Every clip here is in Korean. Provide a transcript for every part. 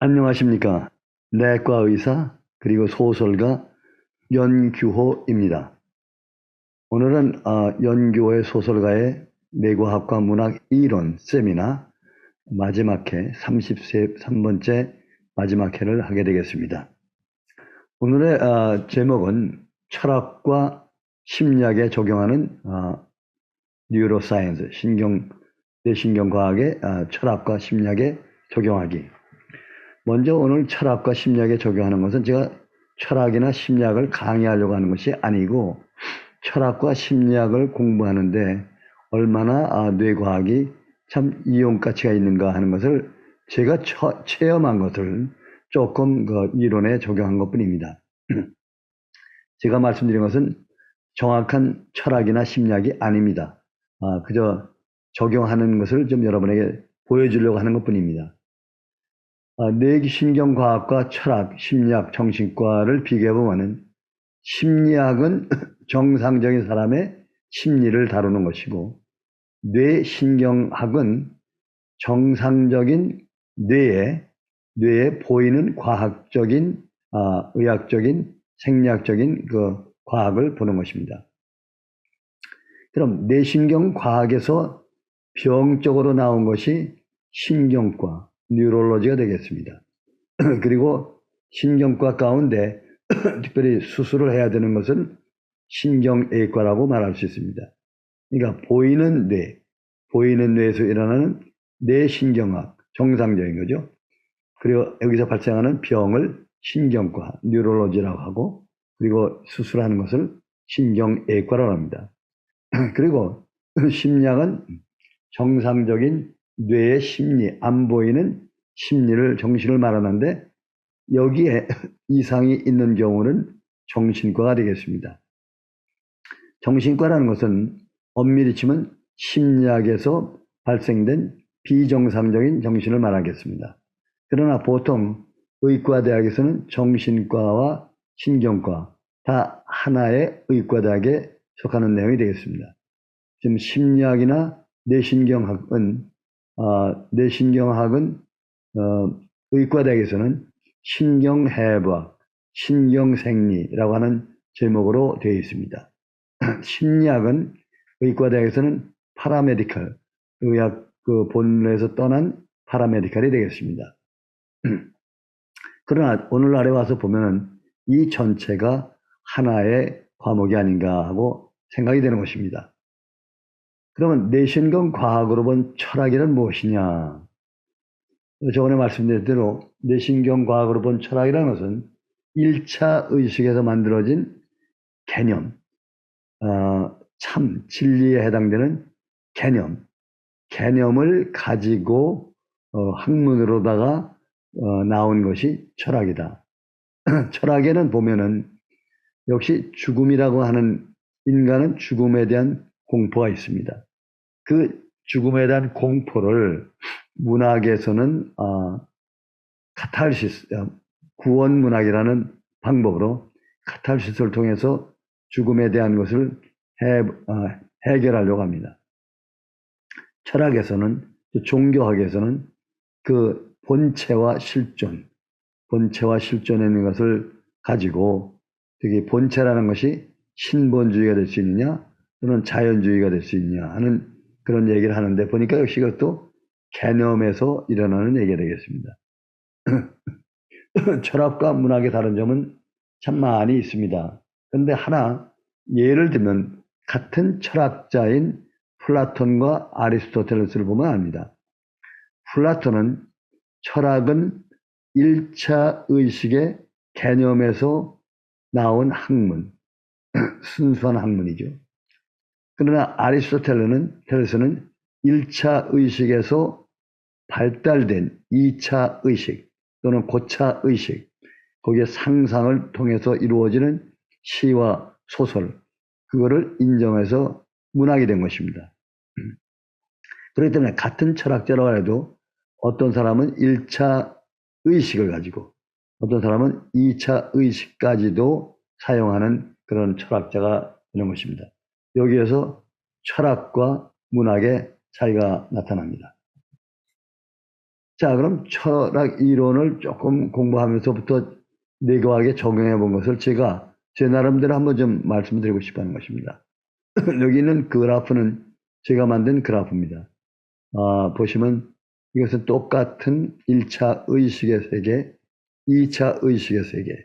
안녕하십니까. 내과 의사 그리고 소설가 연규호입니다. 오늘은 연규호의 소설가의 내과학과 문학 이론 세미나 마지막 회 33번째 마지막 회를 하게 되겠습니다. 오늘의 제목은 철학과 심리학에 적용하는 뉴로사이언스, 뇌신경과학의 철학과 심리학에 적용하기. 먼저 오늘 철학과 심리학에 적용하는 것은 제가 철학이나 심리학을 강의하려고 하는 것이 아니고 철학과 심리학을 공부하는데 얼마나 뇌과학이 참 이용가치가 있는가 하는 것을 제가 체험한 것을 조금 그 이론에 적용한 것뿐입니다. 제가 말씀드린 것은 정확한 철학이나 심리학이 아닙니다. 그저 적용하는 것을 좀 여러분에게 보여주려고 하는 것뿐입니다. 뇌신경과학과 철학, 심리학, 정신과를 비교해보면 심리학은 정상적인 사람의 심리를 다루는 것이고 뇌신경학은 정상적인 뇌에 보이는 과학적인, 의학적인, 생리학적인 그 과학을 보는 것입니다. 그럼 뇌신경과학에서 병적으로 나온 것이 신경과, 뉴럴로지가 되겠습니다. 그리고 신경과 가운데 특별히 수술을 해야 되는 것은 신경외과라고 말할 수 있습니다. 그러니까 보이는 뇌에서 일어나는 뇌신경학, 정상적인 거죠. 그리고 여기서 발생하는 병을 신경과, 뉴럴로지라고 하고, 그리고 수술하는 것을 신경외과라고 합니다. 그리고 심리학은 정상적인 뇌의 심리, 안 보이는 정신을 말하는데 여기에 이상이 있는 경우는 정신과가 되겠습니다. 정신과라는 것은 엄밀히 치면 심리학에서 발생된 비정상적인 정신을 말하겠습니다. 그러나 보통 의과대학에서는 정신과와 신경과 다 하나의 의과대학에 속하는 내용이 되겠습니다. 지금 심리학이나 뇌신경학은 의과대학에서는 신경해부학, 신경생리라고 하는 제목으로 되어 있습니다. 심리학은 의과대학에서는 파라메디컬, 의학 그 본론에서 떠난 파라메디컬이 되겠습니다. 그러나 오늘날에 와서 보면은 이 전체가 하나의 과목이 아닌가 하고 생각이 되는 것입니다. 그러면 뇌신경 과학으로 본 철학이란 무엇이냐? 저번에 말씀드린 대로 뇌신경 과학으로 본 철학이라는 것은 1차 의식에서 만들어진 개념, 참 진리에 해당되는 개념을 가지고 학문으로다가 나온 것이 철학이다. 철학에는 보면은 역시 죽음이라고 하는 인간은 죽음에 대한 공포가 있습니다. 그 죽음에 대한 공포를 문학에서는 카탈시스, 구원 문학이라는 방법으로 카탈시스를 통해서 죽음에 대한 것을 해결하려고 합니다. 철학에서는, 종교학에서는 그 본체와 실존에 있는 것을 가지고 되게 본체라는 것이 신본주의가 될 수 있느냐 또는 자연주의가 될 수 있느냐 하는 그런 얘기를 하는데 보니까 역시 그것도 개념에서 일어나는 얘기가 되겠습니다. 철학과 문학의 다른 점은 참 많이 있습니다. 그런데 하나 예를 들면 같은 철학자인 플라톤과 아리스토텔레스를 보면 압니다. 플라톤은 철학은 1차 의식의 개념에서 나온 학문, 순수한 학문이죠. 그러나 아리스토텔레스는 1차 의식에서 발달된 2차 의식 또는 고차 의식, 거기에 상상을 통해서 이루어지는 시와 소설, 그거를 인정해서 문학이 된 것입니다. 그렇기 때문에 같은 철학자라고 해도 어떤 사람은 1차 의식을 가지고 어떤 사람은 2차 의식까지도 사용하는 그런 철학자가 되는 것입니다. 여기에서 철학과 문학의 차이가 나타납니다. 자, 그럼 철학 이론을 조금 공부하면서부터 내과학에 적용해 본 것을 제가 제 나름대로 한번 좀 말씀드리고 싶어 하는 것입니다. 여기 있는 그래프는 제가 만든 그래프입니다. 보시면 이것은 똑같은 1차 의식의 세계, 2차 의식의 세계,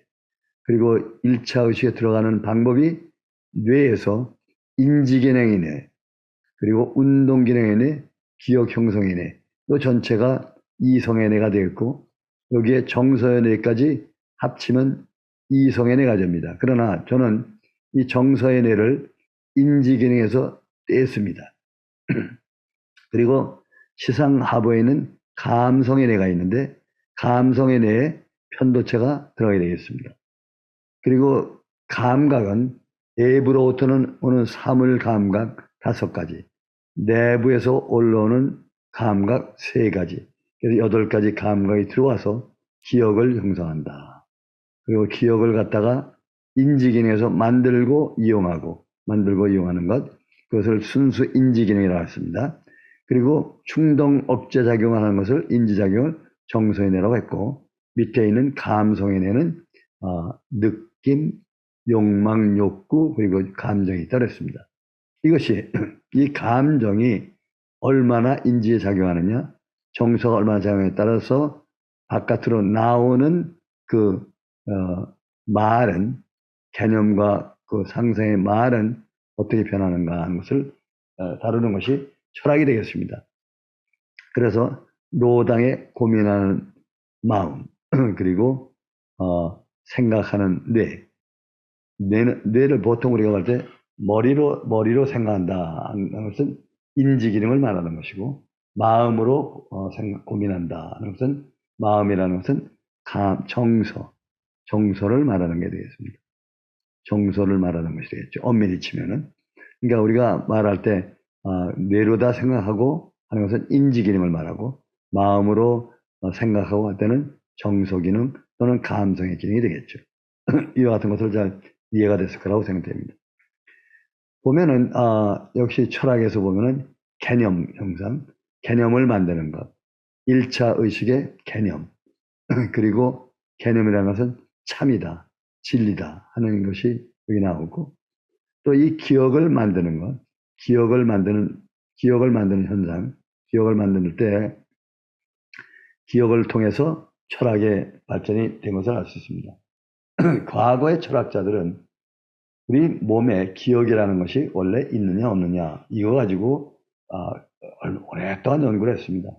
그리고 1차 의식에 들어가는 방법이 뇌에서 인지기능이네, 그리고 운동기능이네, 기억 형성이네, 이 전체가 이성의 뇌가 되었고 여기에 정서의 뇌까지 합치면 이성의 뇌가 됩니다. 그러나 저는 이 정서의 뇌를 인지기능에서 뗐습니다. 그리고 시상하부에는 감성의 뇌가 있는데 감성의 뇌에 편도체가 들어가게 되겠습니다. 그리고 감각은 외부로부터는 오는 사물 감각 5가지, 내부에서 올라오는 감각 3가지, 그래서 8가지 감각이 들어와서 기억을 형성한다. 그리고 기억을 갖다가 인지기능에서 만들고 이용하는 것, 그것을 순수 인지기능이라고 했습니다. 그리고 충동 억제 작용하는 것을 인지작용을 정서의 뇌라고 했고, 밑에 있는 감성의 뇌는 느낌, 욕망, 욕구, 그리고 감정이 있다고 했습니다. 이것이 이 감정이 얼마나 인지에 작용하느냐, 정서가 얼마나 작용에 따라서 바깥으로 나오는 그 말은, 개념과 그 상상의 말은 어떻게 변하는가 하는 것을 다루는 것이 철학이 되겠습니다. 그래서 노당에 고민하는 마음, 그리고 생각하는 뇌를 보통 우리가 볼 때 머리로 생각한다 하는 것은 인지 기능을 말하는 것이고, 마음으로 고민한다 하는 것은, 마음이라는 것은 정서를 말하는 게 되겠습니다. 정서를 말하는 것이 되겠죠. 엄밀히 치면은. 그러니까 우리가 말할 때 뇌로다 생각하고 하는 것은 인지 기능을 말하고, 마음으로 생각하고 할 때는 정서 기능 또는 감성의 기능이 되겠죠. 이와 같은 것을 잘 이해가 됐을 거라고 생각됩니다. 보면은 역시 철학에서 보면은 개념 형상, 개념을 만드는 것, 1차 의식의 개념, 그리고 개념이라는 것은 참이다, 진리다 하는 것이 여기 나오고, 또 이 기억을 만드는 것, 기억을 만드는 현상, 기억을 만들 때 기억을 통해서 철학의 발전이 된 것을 알 수 있습니다. 과거의 철학자들은 우리 몸에 기억이라는 것이 원래 있느냐 없느냐 이거 가지고 오랫동안 연구를 했습니다.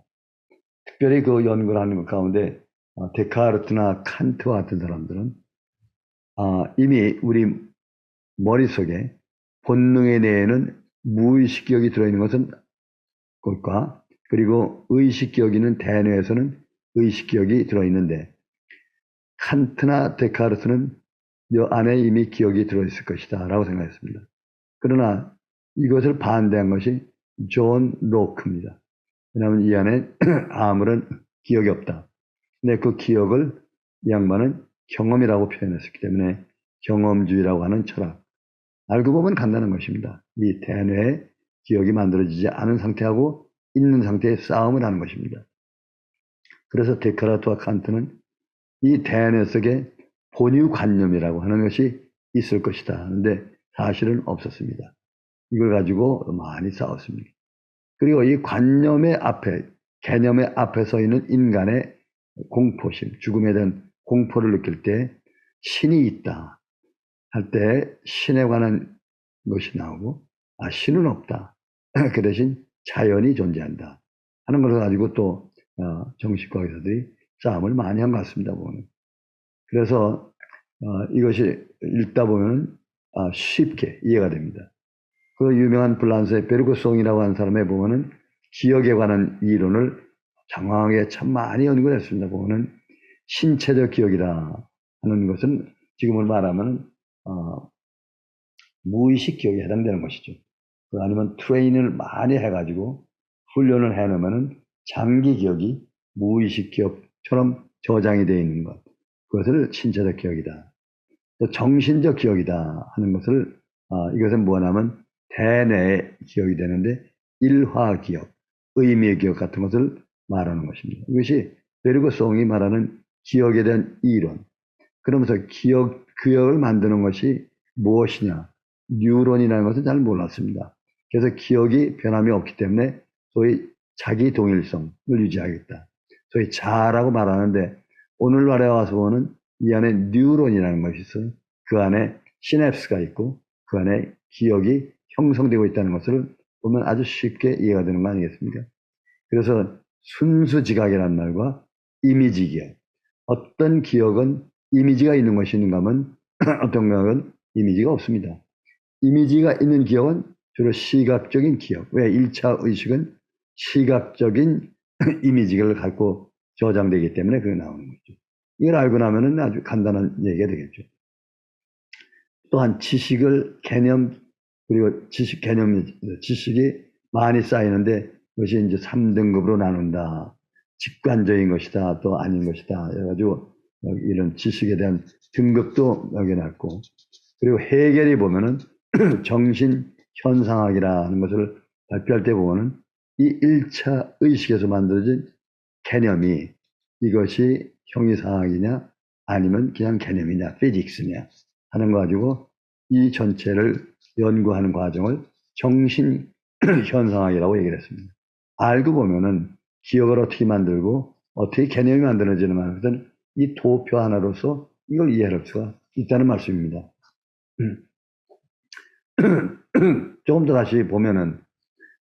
특별히 그 연구를 하는 것 가운데 데카르트나 칸트와 같은 사람들은 이미 우리 머릿속에 본능의 내에는 무의식 기억이 들어있는 것은 것과, 그리고 의식 기억이 있는 대뇌에서는 의식 기억이 들어있는데, 칸트나 데카르트는 이 안에 이미 기억이 들어있을 것이다 라고 생각했습니다. 그러나 이것을 반대한 것이 존 로크입니다. 왜냐하면 이 안에 아무런 기억이 없다. 근데 그 기억을 이 양반은 경험이라고 표현했었기 때문에 경험주의라고 하는 철학. 알고 보면 간단한 것입니다. 이 대뇌에 기억이 만들어지지 않은 상태하고 있는 상태의 싸움을 하는 것입니다. 그래서 데카르트와 칸트는 이 대뇌 속에 본유관념이라고 하는 것이 있을 것이다 하는데 사실은 없었습니다. 이걸 가지고 많이 싸웠습니다. 그리고 이 관념의 앞에, 개념의 앞에 서 있는 인간의 공포심, 죽음에 대한 공포를 느낄 때 신이 있다 할 때 신에 관한 것이 나오고, 신은 없다. 그 대신 자연이 존재한다 하는 것을 가지고 또 정신과학에서들이 싸움을 많이 한 것 같습니다. 보면. 그래서 이것이 읽다 보면 쉽게 이해가 됩니다. 그 유명한 프랑스의 베르그송이라고 하는 사람에 보면은 기억에 관한 이론을 장황하게 참 많이 연구를 했습니다. 보면은 신체적 기억이라 하는 것은 지금을 말하면 무의식 기억에 해당되는 것이죠. 아니면 트레이닝을 많이 해가지고 훈련을 해놓으면은 장기 기억이 무의식 기억처럼 저장이 되어 있는 것, 그것을 신체적 기억이다. 또 정신적 기억이다 하는 것을 이것은 뭐냐면 대뇌의 기억이 되는데 일화 기억, 의미의 기억 같은 것을 말하는 것입니다. 이것이 베르그송이 말하는 기억에 대한 이론. 그러면서 기억을 만드는 것이 무엇이냐? 뉴런이라는 것은 잘 몰랐습니다. 그래서 기억이 변함이 없기 때문에 소위 자기 동일성을 유지하겠다. 소위 자아라고 말하는데 오늘 말에 와서 보는 이 안에 뉴런이라는 것이 있어요. 그 안에 시냅스가 있고 그 안에 기억이 형성되고 있다는 것을 보면 아주 쉽게 이해가 되는 거 아니겠습니까? 그래서 순수지각이라는 말과 이미지기억. 어떤 기억은 이미지가 있는 것이 있는가 하면 어떤 기억은 이미지가 없습니다. 이미지가 있는 기억은 주로 시각적인 기억. 왜 1차 의식은 시각적인 이미지를 갖고 저장되기 때문에 그게 나오는 거죠. 이걸 알고 나면은 아주 간단한 얘기가 되겠죠. 또한 지식을 개념 그리고 지식이 많이 쌓이는데 그것이 이제 3등급으로 나눈다. 직관적인 것이다, 또 아닌 것이다. 그래가지고 이런 지식에 대한 등급도 매겨놨고, 그리고 해결이 보면은 정신 현상학이라는 것을 발표할 때 보면은 이 1차 의식에서 만들어진 개념이 이것이 형이상학이냐 아니면 그냥 개념이냐, 피직스냐 하는 거 가지고 이 전체를 연구하는 과정을 정신 현상학이라고 얘기를 했습니다. 알고 보면은 기억을 어떻게 만들고 어떻게 개념이 만들어지는 것은 이 도표 하나로서 이걸 이해할 수가 있다는 말씀입니다. 조금 더 다시 보면은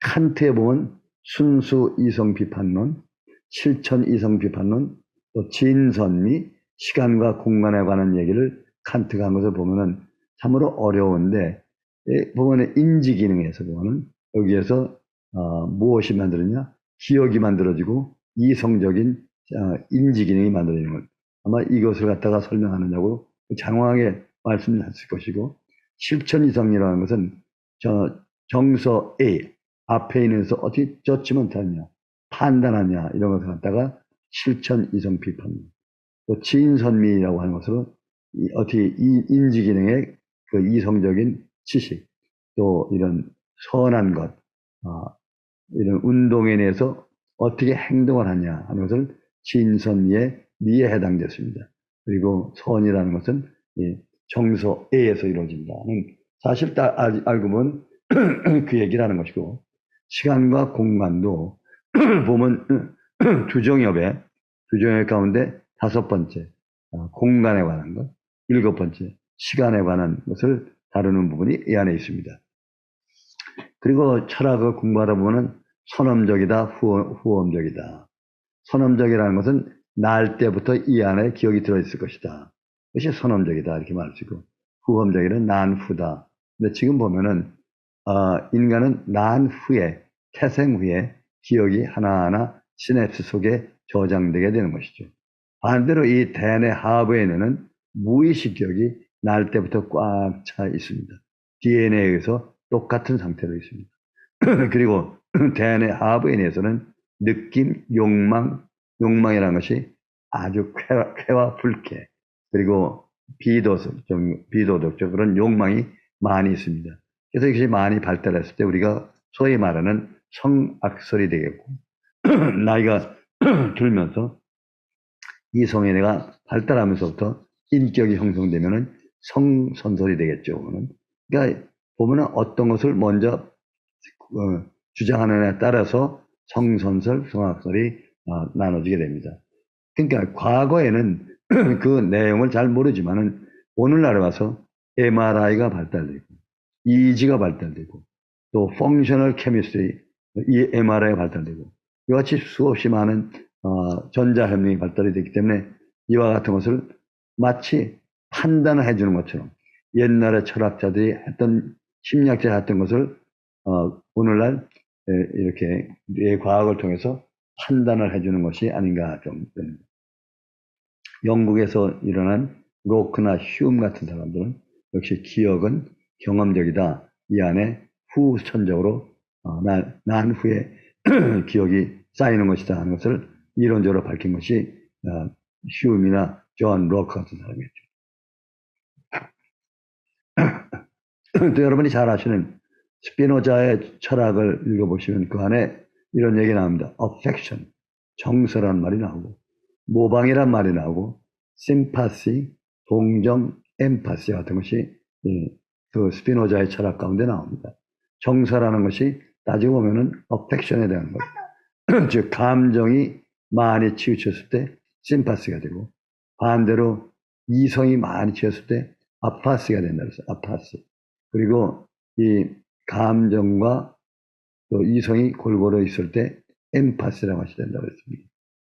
칸트에 보면 순수 이성 비판론, 실천 이성 비판론, 또 진선미, 시간과 공간에 관한 얘기를 칸트가 한 것을 보면은 참으로 어려운데 보면은 인지 기능에서 보면은 여기에서 무엇이 만들었냐? 기억이 만들어지고 이성적인 인지 기능이 만들어지는 것. 아마 이것을 갖다가 설명하느냐고 장황하게 말씀하실 것이고 실천 이성이라는 것은 정서 A 앞에 있는 것을 어떻게 쫓지 못하느냐, 판단하냐 이런 것을 갖다가 실천 이성 비판. 또 지인선미라고 하는 것은 어떻게 인지 기능의 그 이성적인 지식, 또 이런 선한 것, 이런 운동에 대해서 어떻게 행동을 하냐 하는 것을 진선미의 미에 해당됐습니다. 그리고 선이라는 것은 정서에서 이루어진다는 사실 알고 보면 그 얘기를 하는 것이고, 시간과 공간도 보면 두정엽 가운데 5번째 공간에 관한 것, 7번째 시간에 관한 것을 다루는 부분이 이 안에 있습니다. 그리고 철학을 공부하다 보면 선험적이다, 후험적이다. 선험적이라는 것은 날 때부터 이 안에 기억이 들어있을 것이다. 그것이 선험적이다 이렇게 말하시고, 후험적이는 난 후다. 근데 지금 보면은 인간은 난 후에, 태생 후에 기억이 하나하나 시냅스 속에 저장되게 되는 것이죠. 반대로 이 대뇌 하부에는 무의식 기억이 날 때부터 꽉 차 있습니다. DNA에서 똑같은 상태로 있습니다. 그리고 대뇌 하부에서는 느낌, 욕망이라는 것이 아주 쾌와 불쾌, 그리고 비도덕적 그런 욕망이 많이 있습니다. 그래서 이것이 많이 발달했을 때 우리가 소위 말하는 성악설이 되겠고, 나이가 들면서 이성애가 발달하면서부터 인격이 형성되면은 성선설이 되겠죠. 그러니까 보면은 어떤 것을 먼저 주장하느냐에 따라서 성선설, 성악설이 나눠지게 됩니다. 그러니까 과거에는 그 내용을 잘 모르지만은 오늘날에 와서 MRI가 발달되고 EEG가 발달되고 또 펑셔널 케미스트리 이 MRI가 발달되고 이와 같이 수없이 많은 전자현명이 발달이 됐기 때문에 이와 같은 것을 마치 판단을 해주는 것처럼 옛날에 철학자들이 했던 심리학자들이 했던 것을 오늘날 이렇게 과학을 통해서 판단을 해주는 것이 아닌가 좀 됩니다. 영국에서 일어난 로크나 휴움 같은 사람들은 역시 기억은 경험적이다. 이 안에 후천적으로 난 후에 기억이 쌓이는 것이다 하는 것을 이론적으로 밝힌 것이 휴움이나 존 로크 같은 사람이었죠. 또 여러분이 잘 아시는 스피노자의 철학을 읽어보시면 그 안에 이런 얘기 나옵니다. affection. 정서란 말이 나오고, 모방이란 말이 나오고, 심파시, 동정, 엠파시 같은 것이 그 스피노자의 철학 가운데 나옵니다. 정서라는 것이 따지고 보면은 어펙션에 대한 것. 즉 감정이 많이 치우쳤을 때 심파시가 되고, 반대로 이성이 많이 치우쳤을 때 아파시가 된다 그래서 아파시. 그리고 이 감정과 또 이성이 골고루 있을 때 엠파시라고 하시 된다 그랬습니다.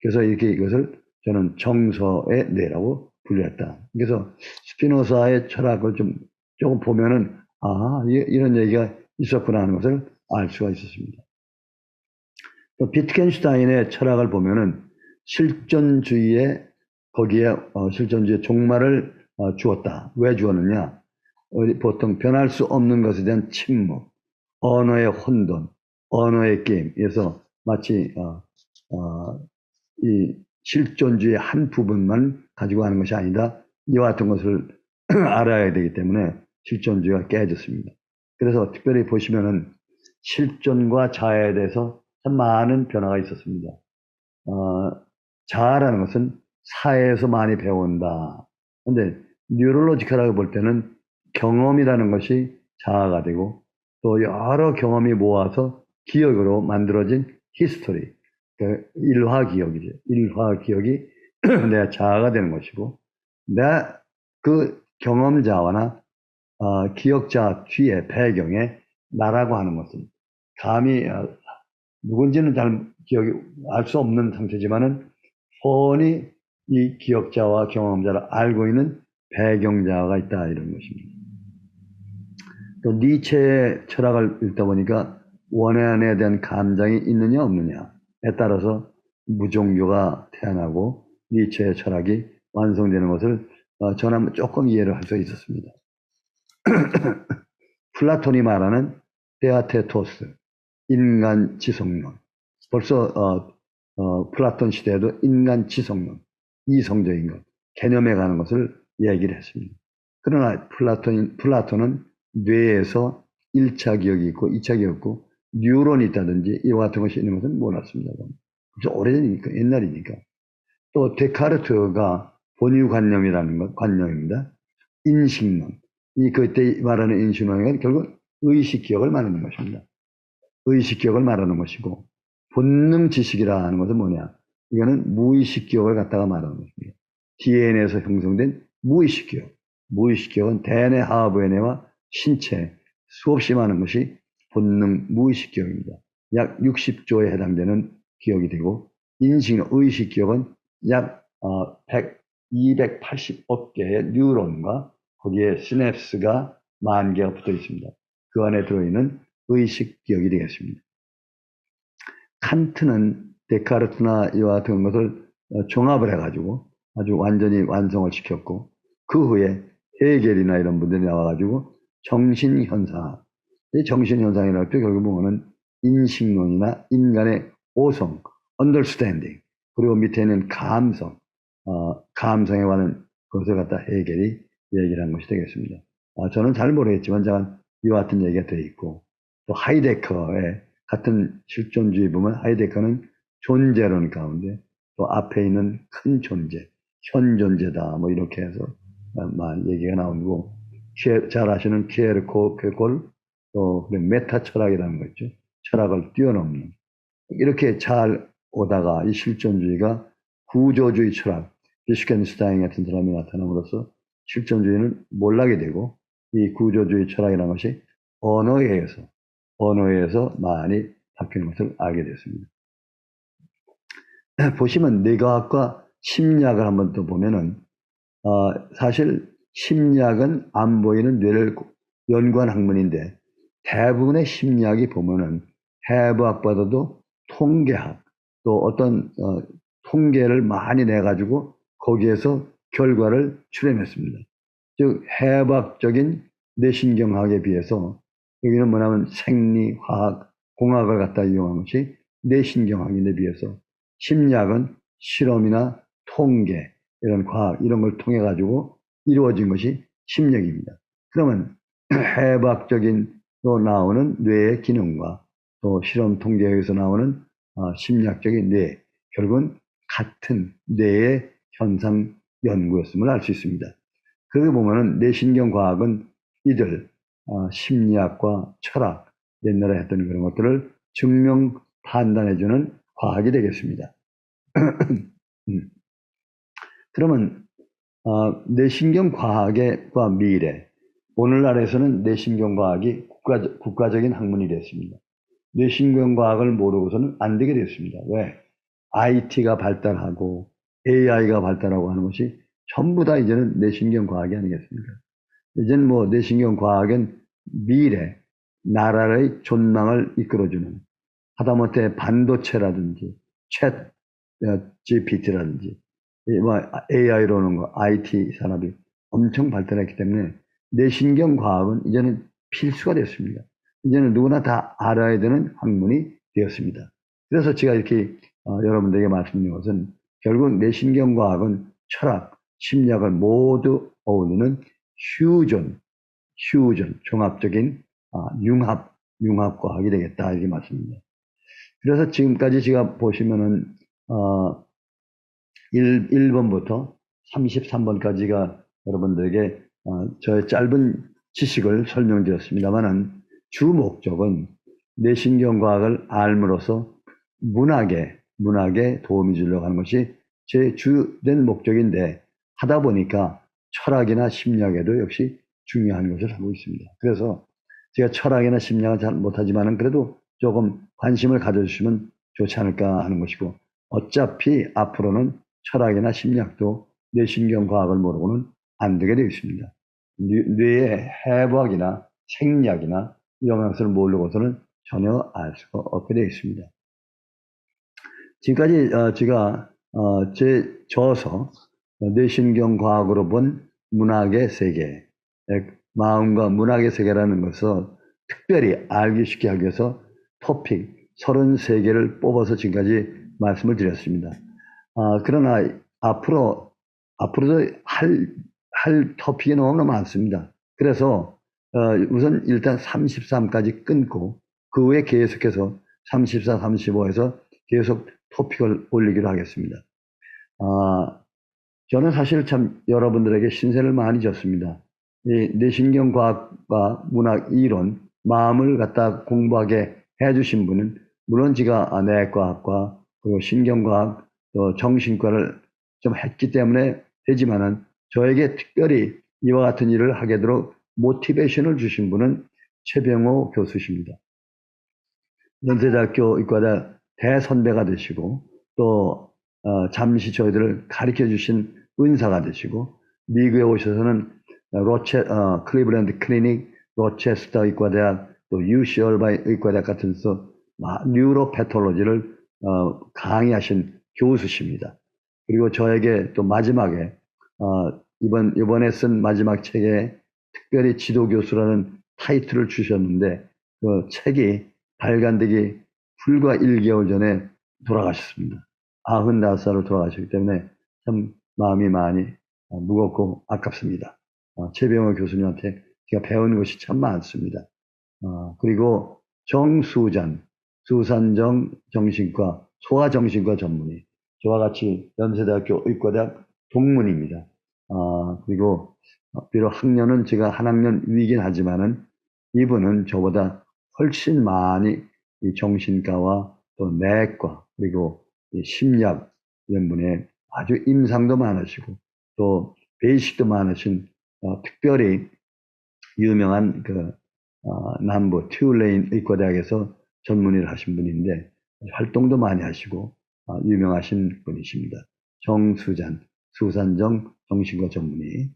그래서 이렇게 이것을 저는 정서의 뇌라고 분류했다. 그래서 스피노자의 철학을 좀 조금 보면은 이런 얘기가 있었구나 하는 것을 알 수가 있었습니다. 또 비트겐슈타인의 철학을 보면은 실존주의에 거기에 실존주의 종말을 주었다. 왜 주었느냐? 보통 변할 수 없는 것에 대한 침묵, 언어의 혼돈, 언어의 게임. 그래서 마치 이 실존주의 한 부분만 가지고 하는 것이 아니다. 이와 같은 것을 알아야 되기 때문에 실존주의가 깨졌습니다. 그래서 특별히 보시면은 실존과 자아에 대해서 참 많은 변화가 있었습니다. 자아라는 것은 사회에서 많이 배운다. 근데 뉴럴로지컬하게 볼 때는 경험이라는 것이 자아가 되고 또 여러 경험이 모아서 기억으로 만들어진 히스토리, 그 일화 기억이죠. 일화 기억이 내 자아가 되는 것이고 내가 그 경험자와나 기억자 뒤에 배경에 나라고 하는 것은 감히 누군지는 잘 기억이 알 수 없는 상태지만은 뻔히 이 기억자와 경험자를 알고 있는 배경자가 있다 이런 것입니다. 또 니체의 철학을 읽다 보니까 원한에 대한 감정이 있느냐 없느냐에 따라서 무종교가 태어나고 니체의 철학이 완성되는 것을 저는 조금 이해를 할 수 있었습니다. 플라톤이 말하는 데아테토스, 인간 지성론. 벌써 플라톤 시대에도 인간 지성론, 이성적인 것, 개념에 관한 것을 얘기를 했습니다. 그러나 플라톤은 뇌에서 1차 기억이 있고 2차 기억이 있고 뉴런이 있다든지 이와 같은 것이 있는 것은 몰랐습니다. 오래전이니까, 옛날이니까. 또 데카르트가 본유관념이라는 것, 관념입니다. 인식론. 그때 말하는 인식론은 결국 의식 기억을 말하는 것입니다. 의식 기억을 말하는 것이고 본능 지식이라 하는 것은 뭐냐? 이거는 무의식 기억을 갖다가 말하는 것입니다. DNA에서 형성된 무의식 기억. 무의식 기억은 대뇌, 하부의 뇌와 신체 수없이 많은 것이 본능 무의식 기억입니다. 약 60조에 해당되는 기억이 되고 인식, 의식 기억은 약 280억 개의 뉴런과 거기에 시냅스가 10,000개가 붙어 있습니다. 그 안에 들어있는 의식 기억이 되겠습니다. 칸트는 데카르트나 이와 같은 것을 종합을 해가지고 아주 완전히 완성을 시켰고 그 후에 헤겔이나 이런 분들이 나와가지고 정신현상, 이 정신현상이라고 할 때 결국 보면은 인식론이나 인간의 오성, understanding, 그리고 밑에는 감성, 감성에 관한 것을 갖다 헤겔이 얘기를 한 것이 되겠습니다. 저는 잘 모르겠지만 제가 이와 같은 얘기가 되어 있고 또 하이데커의 같은 실존주의 보면 하이데커는 존재론 가운데 또 앞에 있는 큰 존재, 현존재다 뭐 이렇게 해서 얘기가 나오고 잘 아시는 키에르코케골 또 메타 철학이라는 거 있죠. 철학을 뛰어넘는 이렇게 잘 오다가 이 실존주의가 구조주의 철학, 비슈켄슈타인 같은 사람이 나타남으로써 실존주의는 몰락이 되고 이 구조주의 철학이라는 것이 언어에 의해서 많이 바뀌는 것을 알게 됐습니다. 보시면 뇌과학과 심리학을 한번 더 보면은 사실 심리학은 안 보이는 뇌를 연구한 학문인데 대부분의 심리학이 보면은 해부학보다도 통계학 또 어떤 통계를 많이 내가지고 거기에서 결과를 출해냈습니다. 즉 해부학적인 뇌신경학에 비해서 여기는 뭐냐면 생리, 화학, 공학을 갖다 이용한 것이 뇌신경학인데 비해서 심리학은 실험이나 통계, 이런 과학, 이런 걸 통해 가지고 이루어진 것이 심리학입니다. 그러면 해부학적인 또 나오는 뇌의 기능과 또 실험 통계에서 나오는 심리학적인 뇌, 결국은 같은 뇌의 현상 연구였음을 알 수 있습니다. 그러게 보면은 뇌신경과학은 이들 심리학과 철학, 옛날에 했던 그런 것들을 증명 판단해주는 과학이 되겠습니다. 그러면 뇌신경과학과 미래, 오늘날에서는 뇌신경과학이 국가적인 학문이 됐습니다. 뇌신경과학을 모르고서는 안 되게 됐습니다. 왜? IT가 발달하고 AI가 발달하고 하는 것이 전부 다 이제는 뇌신경과학이 아니겠습니까? 이제는 뭐 뇌신경과학은 미래, 나라의 존망을 이끌어주는, 하다못해 반도체라든지 챗 GPT라든지 뭐 AI로 오는 거, IT 산업이 엄청 발달했기 때문에 뇌신경과학은 이제는 필수가 됐습니다. 이제는 누구나 다 알아야 되는 학문이 되었습니다. 그래서 제가 이렇게 여러분들에게 말씀드린 것은 결국 뇌신경과학은 철학, 심리학을 모두 어울리는 휴전, 종합적인 융합과학이 되겠다 이렇게 말씀입니다. 그래서 지금까지 제가 보시면은 1번부터 33번까지가 여러분들에게 저의 짧은 지식을 설명드렸습니다만은 주 목적은 뇌신경과학을 알므로써 문학에 도움이 주려고 하는 것이 제 주된 목적인데, 하다 보니까 철학이나 심리학에도 역시 중요한 것을 하고 있습니다. 그래서 제가 철학이나 심리학은 잘 못하지만은 그래도 조금 관심을 가져주시면 좋지 않을까 하는 것이고, 어차피 앞으로는 철학이나 심리학도 뇌신경과학을 모르고는 안 되게 되어 있습니다. 뇌의 해부학이나 생리학이나 이런 것을 모르고서는 전혀 알 수가 없게 되어 있습니다. 지금까지 제가 제 저서 뇌신경과학으로 본 문학의 세계, 마음과 문학의 세계라는 것을 특별히 알기 쉽게 하기 위해서 토픽 33개를 뽑아서 지금까지 말씀을 드렸습니다. 그러나 앞으로도 할 토픽이 너무 많습니다. 그래서 우선 일단 33까지 끊고 그 후에 계속해서 34, 35에서 계속 토픽을 올리기로 하겠습니다. 저는 사실 참 여러분들에게 신세를 많이 졌습니다. 이 뇌신경과학과 문학 이론, 마음을 갖다 공부하게 해주신 분은 물론 제가 내과학과 그리고 신경과학 또 정신과를 좀 했기 때문에 되지만은, 저에게 특별히 이와 같은 일을 하게 되도록 모티베이션을 주신 분은 최병호 교수십니다. 연세대학교 의과대 대선배가 되시고 또 잠시 저희들을 가르쳐 주신 은사가 되시고, 미국에 오셔서는 클리블랜드 클리닉, 로체스터 의과대학, 또 UC 얼바인 의과대학 같은 데서 뉴로패톨로지를 강의하신 교수십니다. 그리고 저에게 또 마지막에 이번에 쓴 마지막 책에 특별히 지도교수라는 타이틀을 주셨는데, 그 책이 발간되기 불과 1개월 전에 돌아가셨습니다. 95살로 돌아가셨기 때문에 참 마음이 많이 무겁고 아깝습니다. 최병호 교수님한테 제가 배운 것이 참 많습니다. 그리고 수산정 정신과, 소아정신과 전문의, 저와 같이 연세대학교 의과대학 동문입니다. 그리고 비록 학년은 제가 한 학년 위긴 하지만은 이분은 저보다 훨씬 많이 이 정신과와 또 내과 그리고 심리학 이런 분에 아주 임상도 많으시고 또 베이식도 많으신 특별히 유명한 남부 튤레인 의과대학에서 전문의를 하신 분인데 활동도 많이 하시고 유명하신 분이십니다. 수산정 정신과 전문의.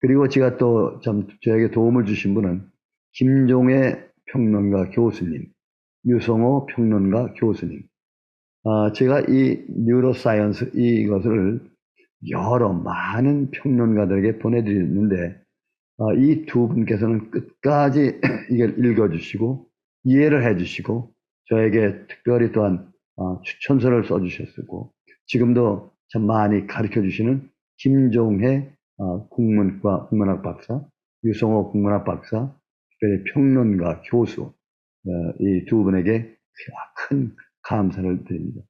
그리고 제가 또 저에게 도움을 주신 분은 김종애 평론가 교수님, 유성호 평론가 교수님. 제가 이 뉴로사이언스 이것을 여러 많은 평론가들에게 보내드렸는데 이 두 분께서는 끝까지 이걸 읽어주시고 이해를 해주시고 저에게 특별히 또한 추천서를 써주셨고, 지금도 참 많이 가르쳐주시는 김종혜 국문학 박사, 유성호 국문학 박사, 특별히 평론가 교수, 이 두 분에게 큰 감사를 드립니다.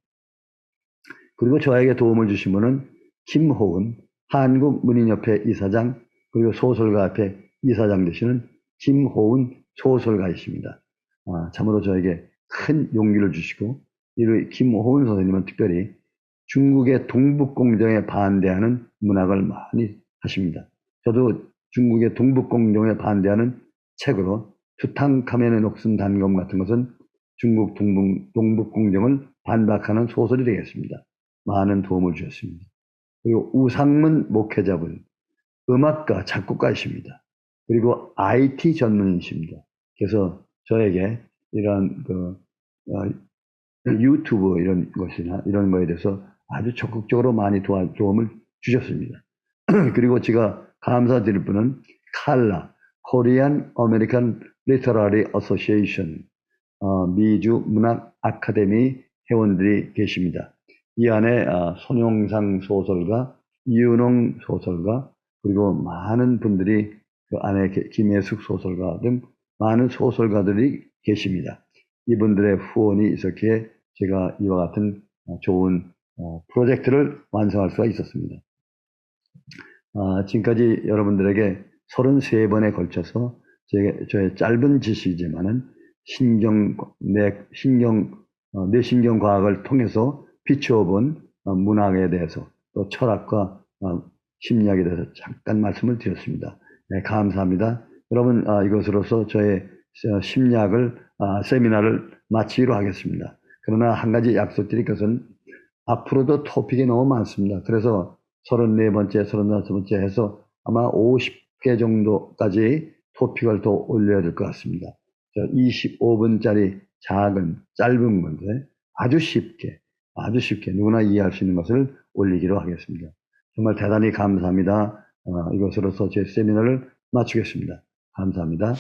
그리고 저에게 도움을 주신 분은 김호은 한국문인협회 이사장 그리고 소설가협회 이사장 되시는 김호은 소설가이십니다. 참으로 저에게 큰 용기를 주시고 이 김호은 선생님은 특별히 중국의 동북공정에 반대하는 문학을 많이 하십니다. 저도 중국의 동북공정에 반대하는 책으로 투탕카멘의 녹슨 단검 같은 것은 중국 동북공정을 반박하는 소설이 되겠습니다. 많은 도움을 주셨습니다. 그리고 우상문 목회자분, 음악가, 작곡가이십니다. 그리고 IT 전문이십니다. 그래서 저에게 이런 유튜브 이런 것이나 이런 거에 대해서 아주 적극적으로 많이 도움을 주셨습니다. 그리고 제가 감사드릴 분은 칼라, Korean American Literary Association, 미주 문학 아카데미 회원들이 계십니다. 이 안에 손용상 소설가, 이윤홍 소설가, 그리고 많은 분들이 그 안에 김혜숙 소설가 등 많은 소설가들이 계십니다. 이분들의 후원이 있었기에 제가 이와 같은 좋은 프로젝트를 완성할 수가 있었습니다. 지금까지 여러분들에게 33번에 걸쳐서 저의 짧은 지식이지만은 뇌신경 과학을 통해서 비추어본 문학에 대해서 또 철학과 심리학에 대해서 잠깐 말씀을 드렸습니다. 네, 감사합니다. 여러분, 이것으로서 저의 심리학을 세미나를 마치기로 하겠습니다. 그러나 한 가지 약속드릴 것은 앞으로도 토픽이 너무 많습니다. 그래서 34번째, 35번째 해서 아마 50개 정도까지 토픽을 더 올려야 될 것 같습니다. 25분짜리 짧은 건데 아주 쉽게 누구나 이해할 수 있는 것을 올리기로 하겠습니다. 정말 대단히 감사합니다. 이것으로서 제 세미나를 마치겠습니다. 감사합니다.